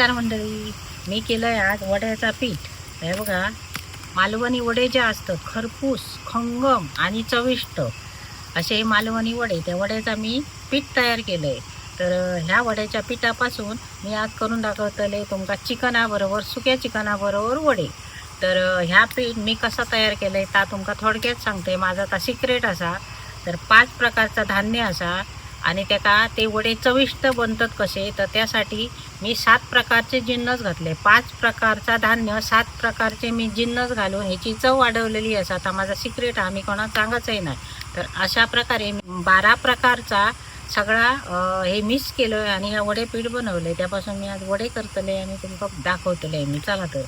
नमस्कार मंडळी, मी केलंय आज वड्याचा पीठ. हे बघा, मालवणी वडे जे असतात खरपूस, खंगम आणि चविष्ट असे मालवणी वडे, त्या वड्याचा मी पीठ तयार केलंय. तर ह्या वड्याच्या पिठापासून मी आज करून दाखवतले तुमका चिकनाबरोबर, सुक्या चिकनाबरोबर वडे. तर ह्या पीठ मी कसं तयार केलंय ता तुमका थोडक्यात सांगते. माझा ता सिक्रेट असा. तर 5 प्रकारचा धान्य असा आणि त्याका ते वडे चविष्ट बनतात कसे, तर त्यासाठी मी 7 प्रकारचे जिन्नस घातले. 5 प्रकारचा धान्य, 7 प्रकारचे मी जिन्नस घालून ह्याची चव वाढवलेली असा. आता माझा सिक्रेट हा, मी कोणाला सांगायचंही नाही. तर अशा प्रकारे 12 प्रकारचा सगळा हे मिक्स केलं आणि ह्या वडे पीठ बनवले. त्यापासून मी आज वडे करतले आणि तुमका दाखवतले मी. चला तर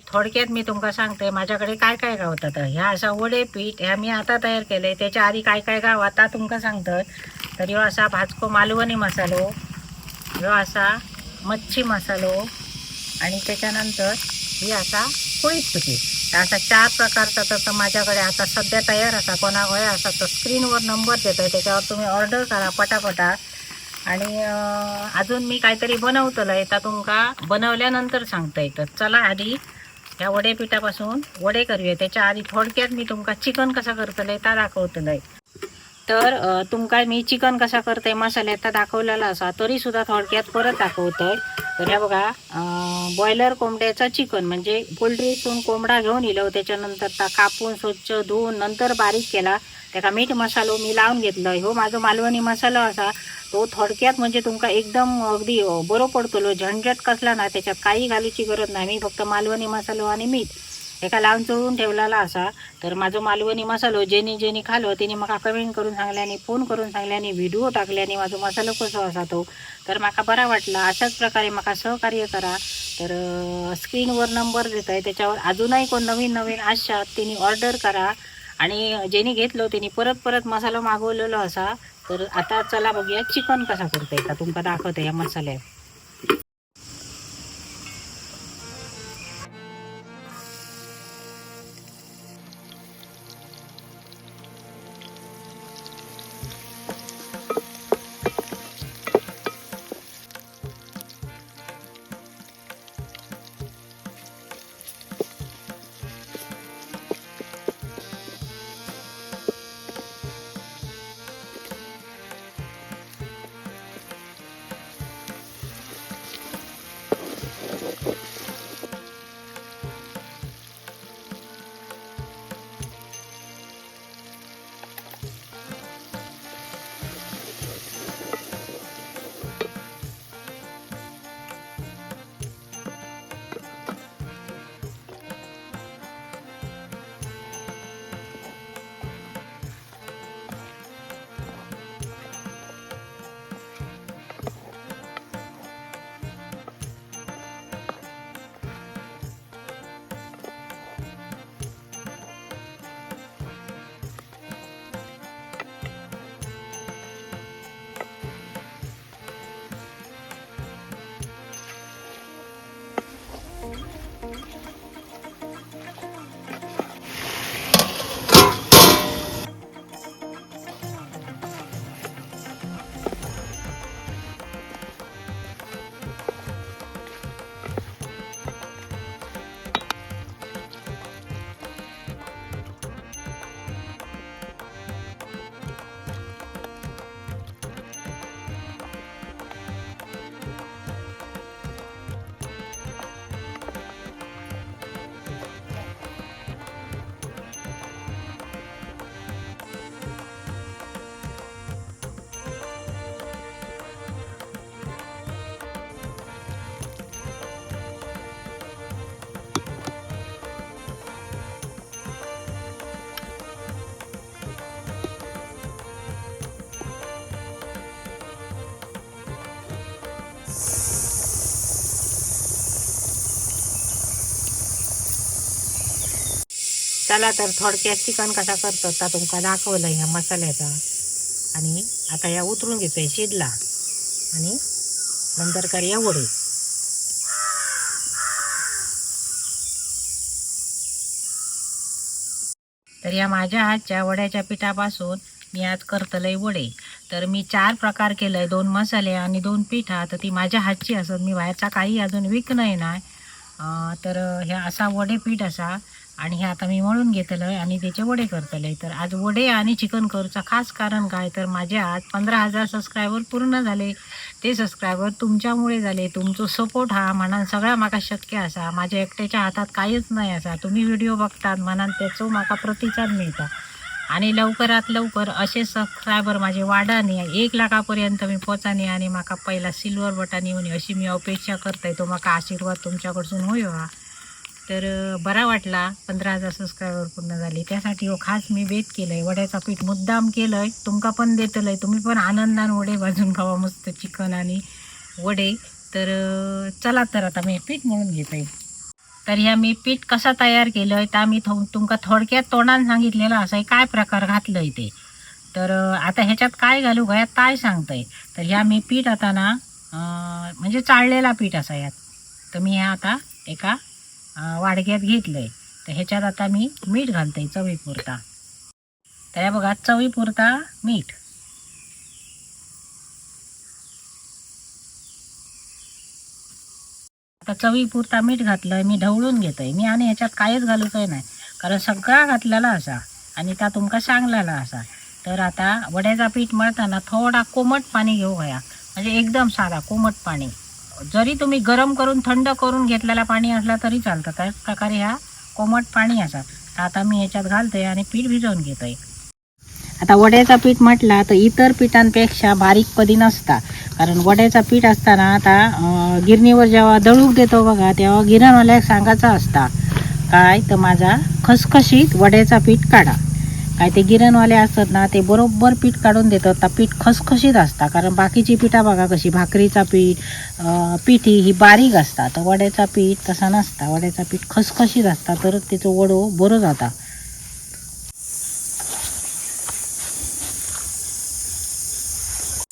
थोडक्यात मी तुमका सांगते माझ्याकडे काय काय गावतात. ह्या असा वडे पीठ ह्या मी आता तयार केले. त्याच्या आधी काय काय गावात तुमका सांगतं. तर ह्यो असा भाजको मालवणी मसालो, ह्यो असा मच्छी मसालो आणि त्याच्यानंतर ही असा कुळीत पिठी. असा 4 प्रकारचा तसं माझ्याकडे आता सध्या तयार असा. कोणा होय असा तर स्क्रीनवर नंबर देतोय, त्याच्यावर तुम्ही ऑर्डर करा पटापटा. आणि अजून मी काहीतरी बनवतलं आहे, तर तुमका बनवल्यानंतर सांगता येतं. चला आधी ह्या वडे पिठापासून वडे करूया. त्याच्या आधी थोडक्यात मी तुमका चिकन कसा करतलंय ता दाखवतलंय. तर तुमका मी चिकन कसा करते मसाल्यात दाखवलेला असा, तरीसुद्धा थोडक्यात परत दाखवतोय. तर ह्या बघा, बॉयलर कोंबड्याचा चिकन म्हणजे पोल्ट्रीतून कोंबडा घेऊन येलो. त्याच्यानंतर ता कापून स्वच्छ धुवून नंतर बारीक केला. त्याका मीठ मसालो मी लावून घेतलं. हो माझा मालवणी मसाला असा, तो थोडक्यात म्हणजे तुमका एकदम अगदी बरो पडतलो. झंझट कसला ना, त्याच्यात काही घालूची गरज नाही. मी फक्त मालवणी मसालो आणि मीठ एका लावून चोळून ठेवलेला असा. तर माझं मालवणी मसालो जेनी खालो तिने मका कमेंट करून सांगल्याने, फोन करून सांगल्याने, व्हिडिओ टाकल्याने माझा मसालो कसो असा तो, तर माका बरा वाटला. अशाच प्रकारे माका सहकार्य करा. तर स्क्रीनवर नंबर देत आहे, त्याच्यावर अजूनही कोण नवीन नवीन असतात तिने ऑर्डर करा. आणि ज्यांनी घेतलो त्यांनी परत परत मसाला मागवलेलो असा. तर आता चला बघूया चिकन कसा करता का तुमका दाखवते या मसाल्यात. चला तर थोडक्यात चिकन कसा करतात ता तुमका दाखवलं ह्या मसाल्याचा. आणि आता या उतरून घेतोय शिजला आणि नंतर करूया वडे. तर या माझ्या हातच्या वड्याच्या पिठापासून मी आज करतलंय वडे. तर मी 4 प्रकार केलंय, 2 मसाले आणि 2 पिठा. तर ती माझ्या हातची असत, मी बाहेरचा काही अजून विकणय नाही. तर ह्या असा वडे पीठ असा आणि हे आता मी मळून घेतलंय आणि त्याचे वडे करतले. तर आज वडे आणि चिकन करूचा खास कारण काय, तर माझे आज 15,000 सबस्क्रायबर पूर्ण झाले. ते सबस्क्रायबर तुमच्यामुळे झाले. तुमचा सपोर्ट हा म्हणान सगळा माका शक्य असा. माझ्या एकट्याच्या हातात काहीच नाही असा. तुम्ही व्हिडिओ बघतात म्हणान त्याचो माका प्रतिसाद मिळता आणि लवकरात लवकर असे सबस्क्रायबर माझे वाढाने 1 लाखापर्यंत मी पोचाने आणि माका पहिला सिल्वर बटन येऊन अशी मी अपेक्षा करते. तो माका आशीर्वाद तुमच्याकडसून होईवा. तर बरा वाटला 15,000 सबस्क्रायबर पूर्ण झाले. त्यासाठी खास मी बेत केलंय, वड्याचा पीठ मुद्दाम केलंय, तुमका पण देतलंय. तुम्ही पण आनंदाने वडे भाजून खावा, मस्त चिकन आणि वडे. तर चला तर आता मी पीठ मळून घेते. तर ह्या मी पीठ कसा तयार केलंय त्या मी तुमका थोडक्यात तोंडान सांगितलेलं असं काय प्रकार घातलंय ते. तर आता ह्याच्यात काय घालू घ्या काय सांगतंय. तर ह्या मी पीठ आता ना म्हणजे चाळलेला पीठ असा यात. तर मी ह्या आता एका वाडग्यात घेतलंय. तर ह्याच्यात आता मी मीठ घालते चवीपुरता. तर हे बघा चवीपुरता मीठ. आता चवीपुरता मीठ घातलंय, मी ढवळून घेतोय मी आणि ह्याच्यात काहीच घालूचंय नाही, कारण सगळा घातलेला असा आणि त्या तुमका सांगलेला असा. तर आता वड्याचा पीठ मळताना थोडा कोमट पाणी घेऊ घ्या, म्हणजे एकदम साधा कोमट पाणी. जरी तुम्ही गरम करून थंड करून घेतलेला पाणी असला तरी चालतं. त्याच प्रकारे ह्या कोमट पाणी असा. तर आता मी ह्याच्यात घालतोय आणि पीठ भिजवून घेतोय. आता वड्याचा पीठ म्हटला तर इतर पिठांपेक्षा बारीक कधी नसता, कारण वड्याचा पीठ असताना आता गिरणीवर जेव्हा दळूक देतो बघा तेव्हा गिरणवाल्याक सांगायचा असता काय, तर माझा खसखशीत वड्याचा पीठ काढा. काय ते गिरणवाले असतात ना ते बरोबर पीठ काढून देतात. तर पीठ खसखशीत असता, कारण बाकीची पिठा बघा कशी भाकरीचा पिठी ही बारीक असता. तर वड्याचा पीठ तसा नसता, वड्याचा पीठ खसखशीत असता, तर त्याचं वडो बरं जाता.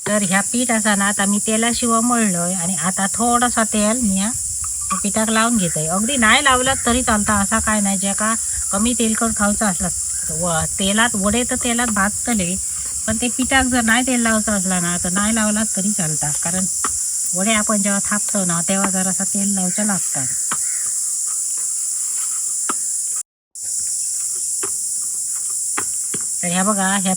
तर ह्या पीठ असा ना आता मी तेलाशिवाय मळलोय आणि आता थोडासा तेल मी या पिठाक लावून घेतोय. अगदी नाही लावलात तरी चालता, असा काय नाही. ज्या का कमी तेलकट खायचं असला तेलात वडे तर तेलात भाजतले, पण ते पिठाक जर नाही तेल लावायचं असला ना तर नाही लावलात तरी चालता, कारण वडे आपण जेव्हा थापतो ना तेव्हा जरासा तेल लावचं लागतात. तर ह्या बघा ह्या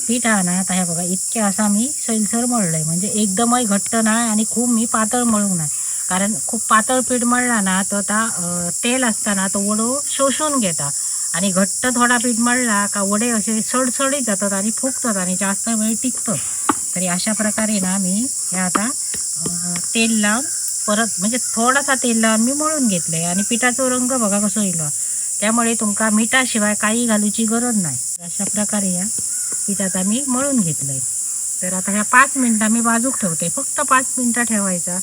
पीठ आहे ना, आता ह्या बघा इतके असा मी सैलसर मळलंय, म्हणजे एकदमही घट्ट नाही आणि खूप मी पातळ मळू नाही, कारण खूप पातळ पीठ मळला ना तर आता तेल असताना तो वडो शोषून घेता आणि घट्ट थोडा पीठ मळला का वडे असे सडसडीत जातात आणि फुगतात आणि जास्त वेळ टिकतं. तरी अशा प्रकारे ना मी हे आता तेल लावून परत म्हणजे थोडासा तेल लावून मी मळून घेतलंय आणि पिठाचा रंग बघा कसं येईल. त्यामुळे तुमका मिठाशिवाय काही घालूची गरज नाही. अशा प्रकारे या पिठाचा मी मळून घेतलंय. तर आता ह्या 5 मिनिटं मी बाजूक ठेवते, फक्त 5 मिनिटं ठेवायचा.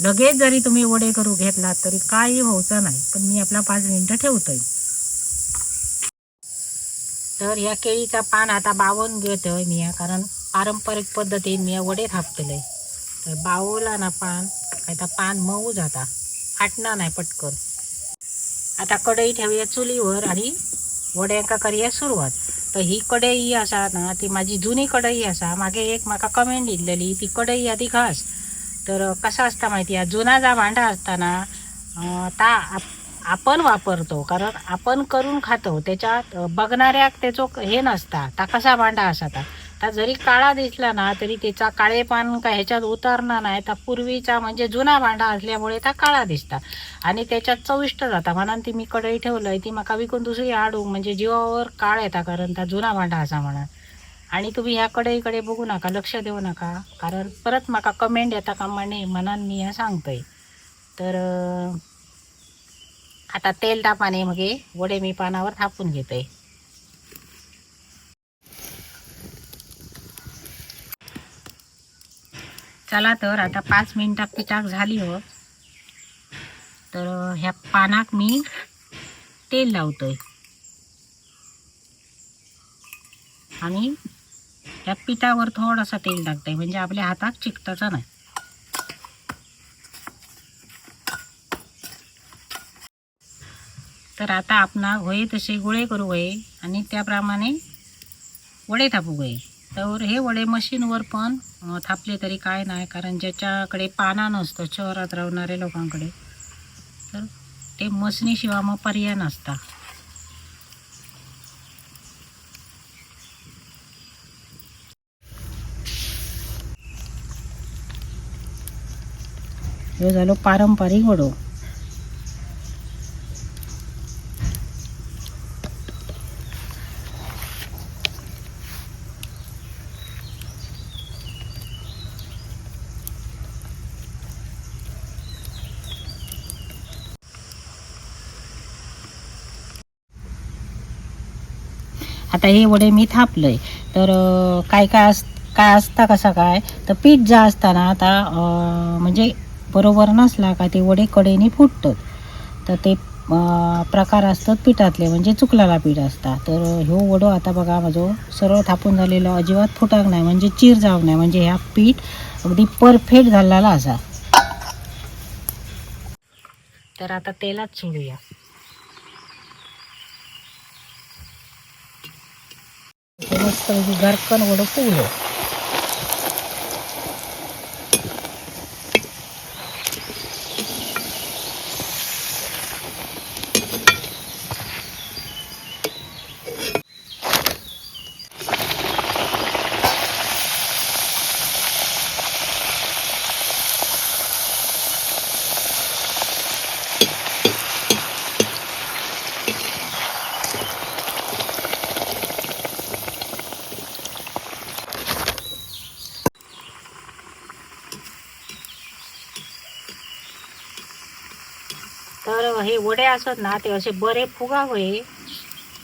लगेच जरी तुम्ही वडे करू घेतलात तरी काही व्हायचं नाही, पण मी आपला 5 मिनिटं ठेवतोय. तर या केळीचा पान आता बावून घेतोय मी, कारण पारंपरिक पद्धतीने मी वडे थापतले. तर बावला ना पान काय तर पान मऊ जाता, फाटणार नाही पटकन. आता कढई ठेवूया चुलीवर आणि वड्यांका करूया सुरुवात. तर ही कढई असा ना ती माझी जुनी कढई असा. मागे एक माका कमेंट दिलेली ती कढई आधी खास. तर कसा असता माहिती आहे, जुना जा भांडा असताना ता आपण वापरतो, कारण आपण करून खातो, त्याच्यात बघणाऱ्याक त्याचो हे नसता ता कसा भांडा असा ता जरी काळा दिसला ना तरी त्याचा काळेपण काय ह्याच्यात उतरणार नाही. तर पूर्वीचा म्हणजे जुना भांडा असल्यामुळे त्या काळा दिसता आणि त्याच्यात चविष्ट जाता. म्हणून ती मी कढई ठेवलंय, ती माका विकून दुसरी आडू म्हणजे जीवावर काळ येता, कारण त्या जुना भांडा असा म्हणा. आणि तुम्ही ह्या कढईकडे बघू नका, लक्ष देऊ नका, कारण परत माका कमेंट येता का म्हणे, म्हणून मी ह्या सांगतोय. तर आता तेल तापाने मग वडे मी पानावर थापून घेतोय. चला तर आता 5 मिनिटात पिठाक झाली हो. तर ह्या पानाक मी तेल लावतोय आणि त्या पिठावर थोडासा तेल टाकतोय, म्हणजे आपल्या हातात चिकटाचा नाही. तर आता आपणा होय तसे गोळे करू होय आणि त्याप्रमाणे वडे थापू होय. तर हे वडे मशीनवर पण थापले तरी काय नाही, कारण ज्याच्याकडे पाना नसतं शहरात राहणाऱ्या लोकांकडे, तर ते मशनीशिवाय मग पर्याय नसता. हे झालो पारंपरिक वडो. आता हे वडे मी थापलंय, तर काय असता कसा काय, तर पीठ जा असताना आता म्हणजे बरोबर नसला का ते वडे कडेने फुटतात. तर ते प्रकार असतात पिठातले, म्हणजे चुकलेला पीठ असता. तर ह्यो वडो आता बघा माझो सरळ थापून झालेलो, अजिबात फुटाक नाही, म्हणजे चीर जाऊ नाही, म्हणजे ह्या पीठ अगदी परफेक्ट झालेला असा. तर आता तेलात सोडूया. मस्त घरकन वडं फुगलं. तर हे वडे असत ना, ते असे बरे फुगावे.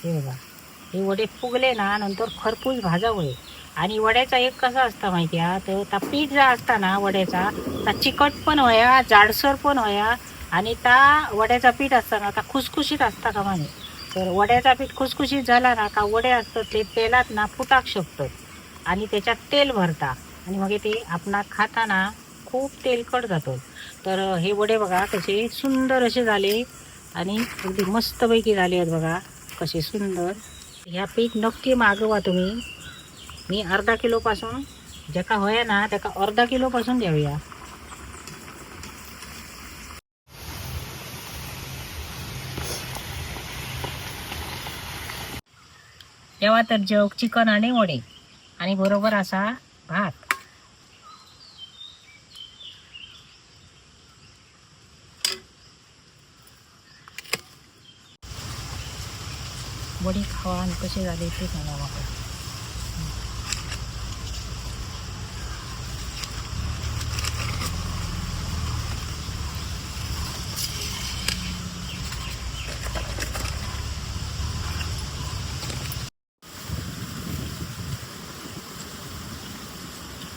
हे बघा, हे वडे फुगले ना, नंतर खरपूस भाजावे. आणि वड्याचा एक कसा असता माहिती आहे, तर त्या पीठ जा असता ना वड्याचा, त्या चिकट पण होया, जाडसर पण होया. आणि त्या वड्याचा पीठ असता ना, त्या खुसखुशीत असता का म्हणे. तर वड्याचा पीठ खुसखुशीत झाला ना का वडे असतात ते तेलात ना फुटाक शकतात, आणि त्याच्यात तेल भरता, आणि मग ते आपणा खाताना खूप तेलकट जातो. तर हे वडे बघा कसे सुंदर असे झाले, आणि अगदी मस्तपैकी झाले आहेत बघा, कसे सुंदर. ह्या पीठ नक्की मागवा तुम्ही. मी अर्धा किलोपासून ज्याका होया ना त्याका अर्धा किलोपासून देऊया. तेव्हा तर जेव चिकन आणि वडे, आणि बरोबर असा भात. वडी खावा आणि कसे झाले ते सांगा मला.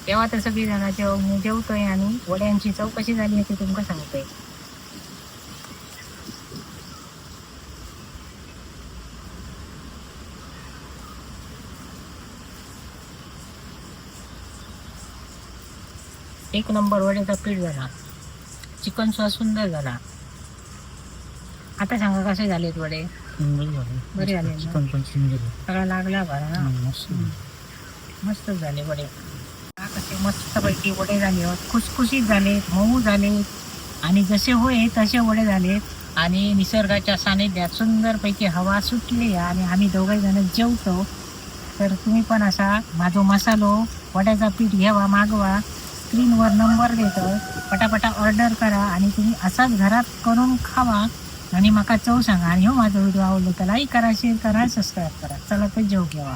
तेव्हा तर सगळी जण जेवतोय, आणि वड्यांची चव कशी झाली आहे ते तुमका सांगतोय. एक नंबर वड्याचा पीठ झाला, चिकन सुद्धा सुंदर झाला. आता सांगा कसे झालेत वडे. बरे झाले, सगळा लागला बरा ना. मस्त झाले वडे. कसे मस्तपैकी वडे झाले, खुसखुशीत झालेत, मऊ झालेत, आणि जसे होय तसे वडे झालेत. आणि निसर्गाच्या सानिध्यात सुंदरपैकी हवा सुटली, आणि आम्ही दोघे जण जेवतो. तर तुम्ही पण असा माझो मसालो वड्याचा पीठ घ्यावा, मागवा. स्क्रीनवर नंबर देतो, पटापटा ऑर्डर करा, आणि तुम्ही असाच घरात करून खावा, आणि माका चव सांगा. आणि हो माझा व्हिडिओ आवडला तर लाईक करा, शेअर करा, सबस्क्राईब करा. चला तर जेव घ्यावा.